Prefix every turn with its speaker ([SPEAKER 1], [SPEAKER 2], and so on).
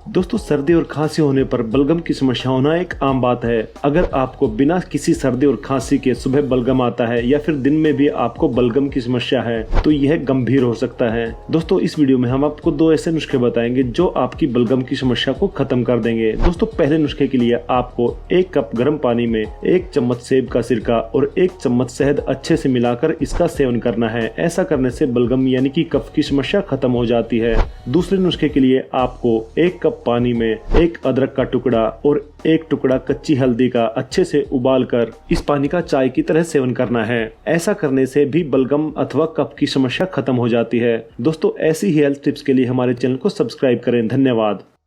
[SPEAKER 1] दोस्तों, सर्दी और खांसी होने पर बलगम की समस्या होना एक आम बात है। अगर आपको बिना किसी सर्दी और खांसी के सुबह बलगम आता है या फिर दिन में भी आपको बलगम की समस्या है तो यह गंभीर हो सकता है। दोस्तों, इस वीडियो में हम आपको 2 ऐसे नुस्खे बताएंगे जो आपकी बलगम की समस्या को खत्म कर देंगे। दोस्तों, पहले नुस्खे के लिए आपको 1 कप गर्म पानी में 1 चम्मच सेब का सिरका और 1 चम्मच शहद अच्छे से मिलाकर इसका सेवन करना है। ऐसा करने से बलगम यानी कि कफ की समस्या खत्म हो जाती है। दूसरे नुस्खे के लिए आपको 1 कप पानी में 1 अदरक का टुकड़ा और 1 टुकड़ा कच्ची हल्दी का अच्छे से उबालकर इस पानी का चाय की तरह सेवन करना है। ऐसा करने से भी बलगम अथवा कफ की समस्या खत्म हो जाती है। दोस्तों, ऐसी ही हेल्थ टिप्स के लिए हमारे चैनल को सब्सक्राइब करें। धन्यवाद।